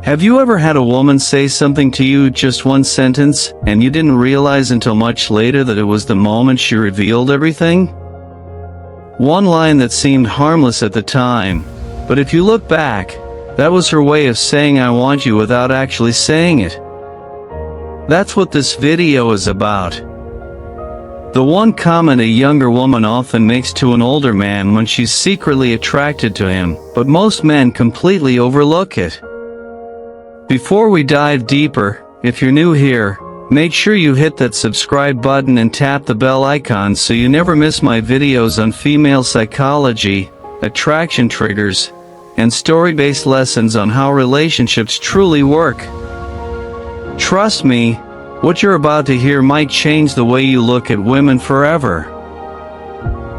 Have you ever had a woman say something to you, just one sentence, and you didn't realize until much later that it was the moment she revealed everything? One line that seemed harmless at the time, but if you look back, that was her way of saying I want you without actually saying it. That's what this video is about. The one comment a younger woman often makes to an older man when she's secretly attracted to him, but most men completely overlook it. Before we dive deeper, if you're new here, make sure you hit that subscribe button and tap the bell icon so you never miss my videos on female psychology, attraction triggers, and story-based lessons on how relationships truly work. Trust me, what you're about to hear might change the way you look at women forever.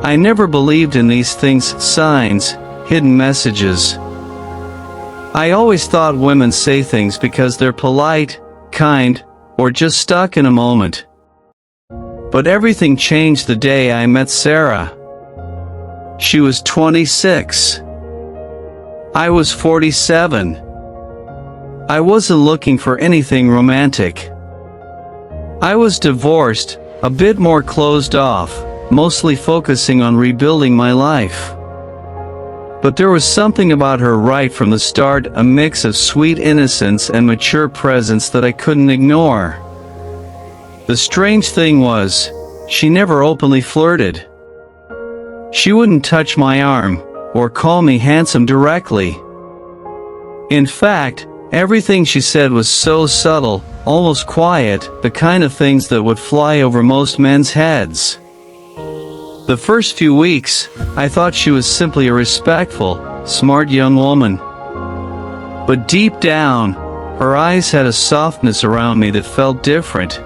I never believed in these things, signs, hidden messages. I always thought women say things because they're polite, kind, or just stuck in a moment. But everything changed the day I met Sarah. She was 26. I was 47. I wasn't looking for anything romantic. I was divorced, a bit more closed off, mostly focusing on rebuilding my life. But there was something about her right from the start, a mix of sweet innocence and mature presence that I couldn't ignore. The strange thing was, she never openly flirted. She wouldn't touch my arm, or call me handsome directly. In fact, everything she said was so subtle, almost quiet, the kind of things that would fly over most men's heads. The first few weeks, I thought she was simply a respectful, smart young woman. But deep down, her eyes had a softness around me that felt different.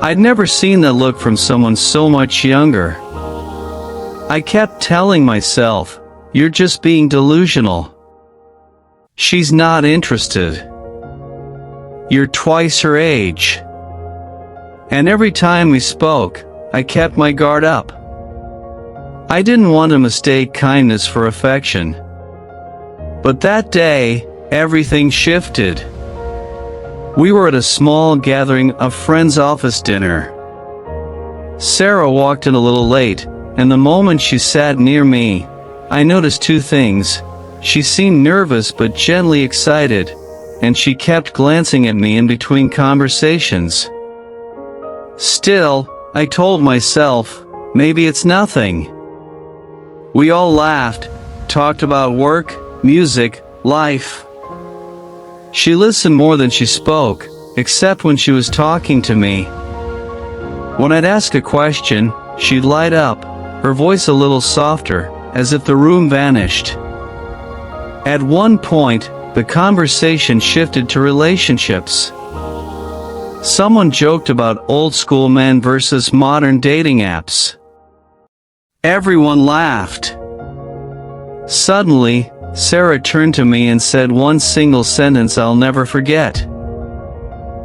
I'd never seen that look from someone so much younger. I kept telling myself, "You're just being delusional. She's not interested. You're twice her age." And every time we spoke, I kept my guard up. I didn't want to mistake kindness for affection. But that day, everything shifted. We were at a small gathering, a friend's office dinner. Sarah walked in a little late, and the moment she sat near me, I noticed two things. She seemed nervous but gently excited, and she kept glancing at me in between conversations. Still, I told myself, maybe it's nothing. We all laughed, talked about work, music, life. She listened more than she spoke, except when she was talking to me. When I'd ask a question, she'd light up, her voice a little softer, as if the room vanished. At one point, the conversation shifted to relationships. Someone joked about old-school men versus modern dating apps. Everyone laughed. Suddenly, Sarah turned to me and said one single sentence I'll never forget.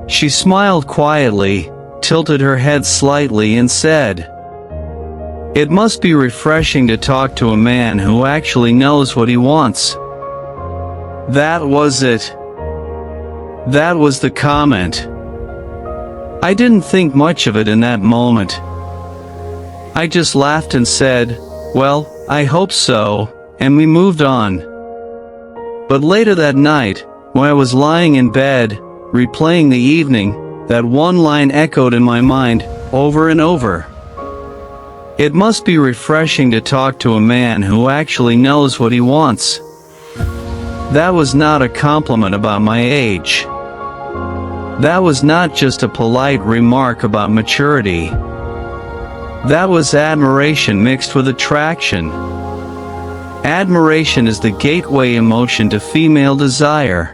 She smiled quietly, tilted her head slightly and said, "It must be refreshing to talk to a man who actually knows what he wants." That was it. That was the comment. I didn't think much of it in that moment. I just laughed and said, "Well, I hope so," and we moved on. But later that night, when I was lying in bed, replaying the evening, that one line echoed in my mind, over and over. It must be refreshing to talk to a man who actually knows what he wants. That was not a compliment about my age. That was not just a polite remark about maturity. That was admiration mixed with attraction. Admiration is the gateway emotion to female desire.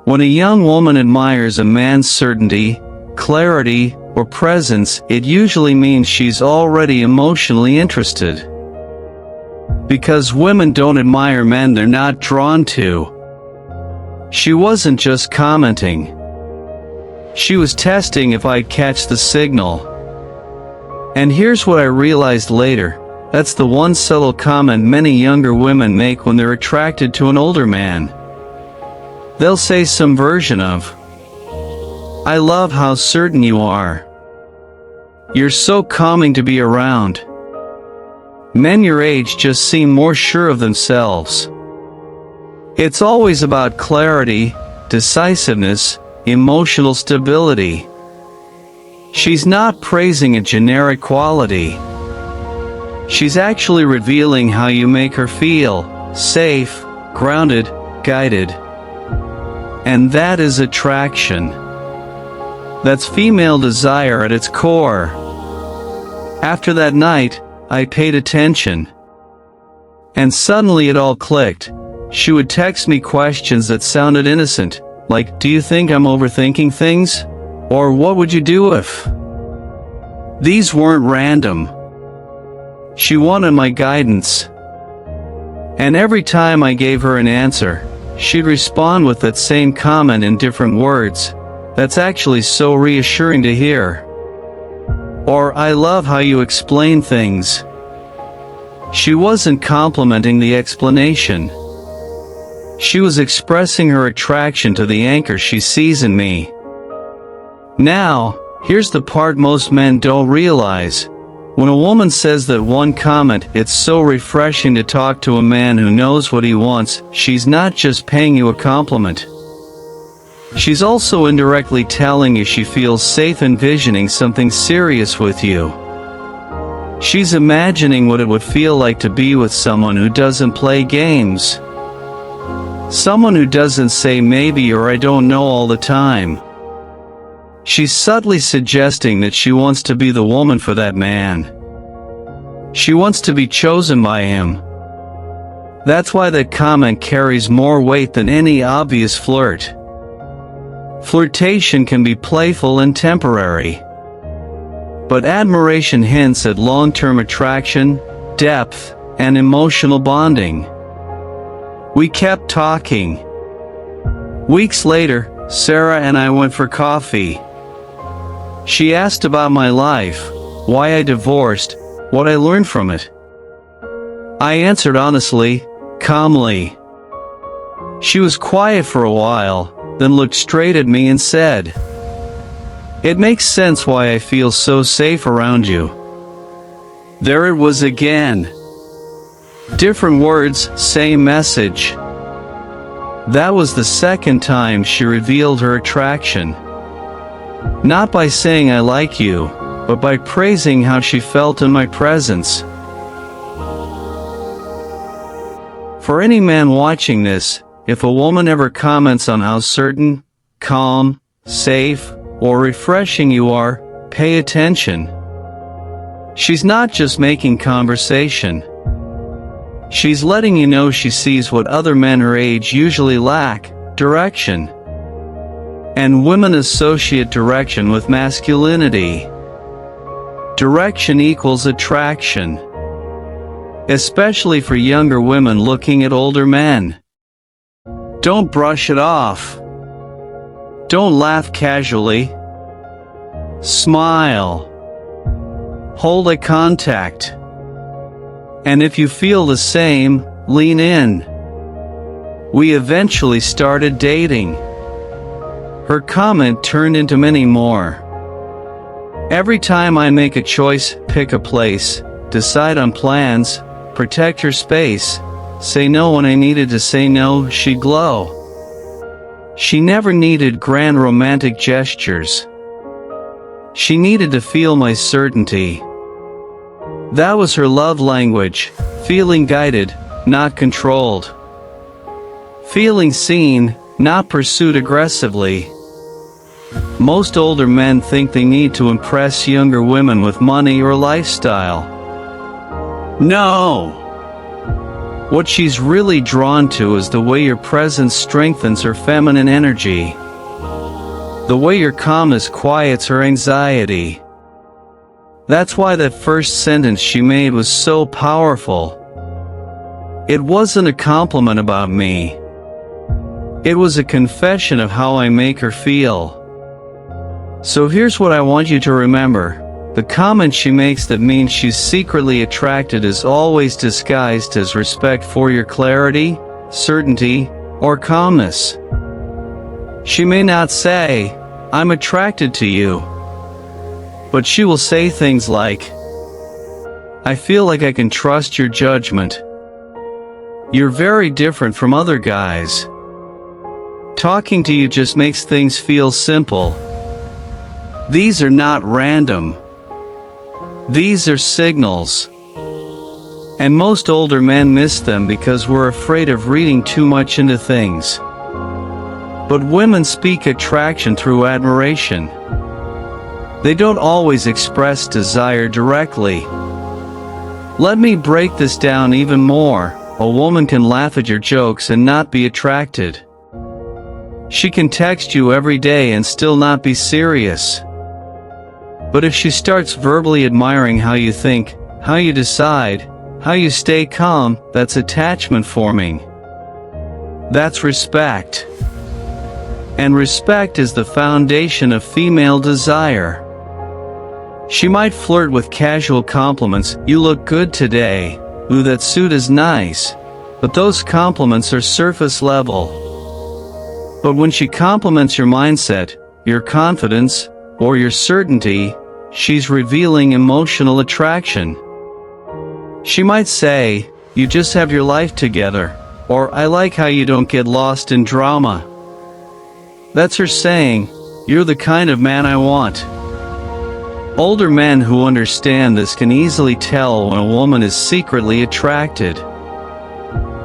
When a young woman admires a man's certainty, clarity, or presence, it usually means she's already emotionally interested. Because women don't admire men they're not drawn to. She wasn't just commenting. She was testing if I'd catch the signal. And here's what I realized later. That's the one subtle comment many younger women make when they're attracted to an older man. They'll say some version of, "I love how certain you are. You're so calming to be around." Men your age just seem more sure of themselves. It's always about clarity, decisiveness, emotional stability. She's not praising a generic quality. She's actually revealing how you make her feel safe, grounded, guided. And that is attraction. That's female desire at its core. After that night, I paid attention. And suddenly it all clicked. She would text me questions that sounded innocent, like, "Do you think I'm overthinking things?" Or "What would you do if?" These weren't random. She wanted my guidance. And every time I gave her an answer, she'd respond with that same comment in different words. "That's actually so reassuring to hear." Or, "I love how you explain things." She wasn't complimenting the explanation. She was expressing her attraction to the anchor she sees in me. Now, here's the part most men don't realize. When a woman says that one comment, "It's so refreshing to talk to a man who knows what he wants," she's not just paying you a compliment. She's also indirectly telling you she feels safe envisioning something serious with you. She's imagining what it would feel like to be with someone who doesn't play games. Someone who doesn't say maybe or "I don't know" all the time. She's subtly suggesting that she wants to be the woman for that man. She wants to be chosen by him. That's why that comment carries more weight than any obvious flirt. Flirtation can be playful and temporary. But admiration hints at long-term attraction, depth, and emotional bonding. We kept talking. Weeks later, Sarah and I went for coffee. She asked about my life, why I divorced, what I learned from it. I answered honestly, calmly. She was quiet for a while, then looked straight at me and said, "It makes sense why I feel so safe around you." There it was again. Different words, same message. That was the second time she revealed her attraction. Not by saying "I like you," but by praising how she felt in my presence. For any man watching this, if a woman ever comments on how certain, calm, safe, or refreshing you are, pay attention. She's not just making conversation. She's letting you know she sees what other men her age usually lack: direction. And women associate direction with masculinity. Direction equals attraction. Especially for younger women looking at older men. Don't brush it off. Don't laugh casually. Smile. Hold eye contact. And if you feel the same, lean in. We eventually started dating. Her comment turned into many more. Every time I make a choice, pick a place, decide on plans, protect her space, say no when I needed to say no, she'd glow. She never needed grand romantic gestures. She needed to feel my certainty. That was her love language, feeling guided, not controlled. Feeling seen, not pursued aggressively. Most older men think they need to impress younger women with money or lifestyle. No! What she's really drawn to is the way your presence strengthens her feminine energy. The way your calmness quiets her anxiety. That's why that first sentence she made was so powerful. It wasn't a compliment about me. It was a confession of how I make her feel. So here's what I want you to remember. The comment she makes that means she's secretly attracted is always disguised as respect for your clarity, certainty, or calmness. She may not say, "I'm attracted to you," but she will say things like, "I feel like I can trust your judgment. You're very different from other guys. Talking to you just makes things feel simple." These are not random. These are signals. And most older men miss them because we're afraid of reading too much into things. But women speak attraction through admiration. They don't always express desire directly. Let me break this down even more. A woman can laugh at your jokes and not be attracted. She can text you every day and still not be serious. But if she starts verbally admiring how you think, how you decide, how you stay calm, that's attachment forming. That's respect. And respect is the foundation of female desire. She might flirt with casual compliments. "You look good today. Ooh, that suit is nice." But those compliments are surface level. But when she compliments your mindset, your confidence, or your certainty, she's revealing emotional attraction. She might say, "You just have your life together," or "I like how you don't get lost in drama." That's her saying, "You're the kind of man I want." Older men who understand this can easily tell when a woman is secretly attracted.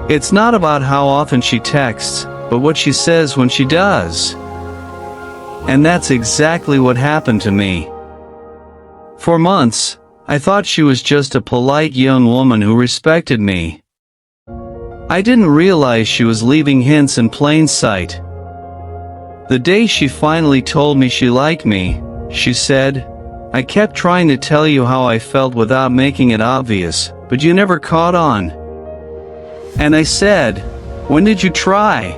It's not about how often she texts, but what she says when she does. And that's exactly what happened to me. For months, I thought she was just a polite young woman who respected me. I didn't realize she was leaving hints in plain sight. The day she finally told me she liked me, she said, "I kept trying to tell you how I felt without making it obvious, but you never caught on." And I said, "When did you try?"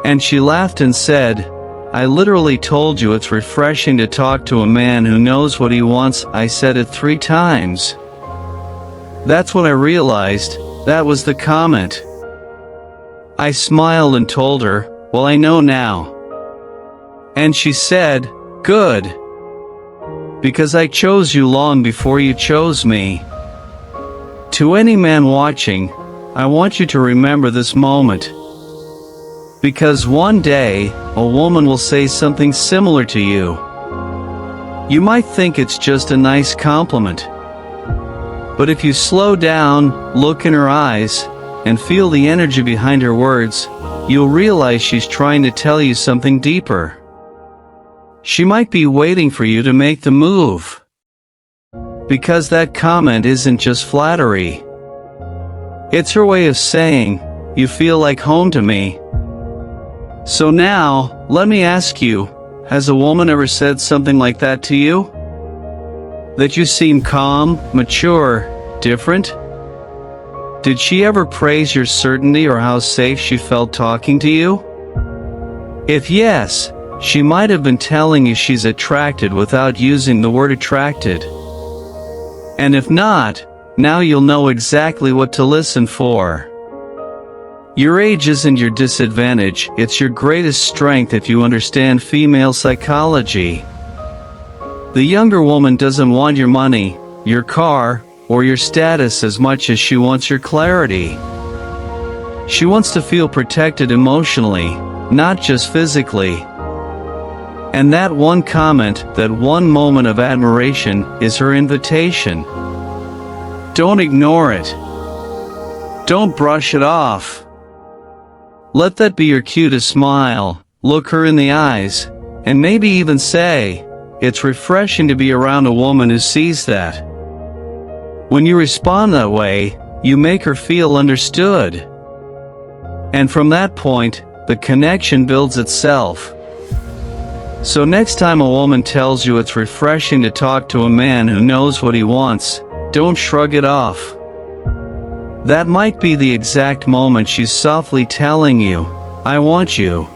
And she laughed and said, "I literally told you it's refreshing to talk to a man who knows what he wants." I said it 3 times. That's when I realized that was the comment. I smiled and told her, "Well, I know now." And she said, "Good. Because I chose you long before you chose me." To any man watching, I want you to remember this moment. Because one day, a woman will say something similar to you. You might think it's just a nice compliment. But if you slow down, look in her eyes, and feel the energy behind her words, you'll realize she's trying to tell you something deeper. She might be waiting for you to make the move. Because that comment isn't just flattery. It's her way of saying, "You feel like home to me." So now, let me ask you, has a woman ever said something like that to you? That you seem calm, mature, different? Did she ever praise your certainty or how safe she felt talking to you? If yes, she might have been telling you she's attracted without using the word attracted. And if not, now you'll know exactly what to listen for. Your age isn't your disadvantage, it's your greatest strength if you understand female psychology. The younger woman doesn't want your money, your car, or your status as much as she wants your clarity. She wants to feel protected emotionally, not just physically. And that one comment, that one moment of admiration, is her invitation. Don't ignore it. Don't brush it off. Let that be your cue to smile, look her in the eyes, and maybe even say, "It's refreshing to be around a woman who sees that." When you respond that way, you make her feel understood. And from that point, the connection builds itself. So next time a woman tells you it's refreshing to talk to a man who knows what he wants, don't shrug it off. That might be the exact moment she's softly telling you, "I want you."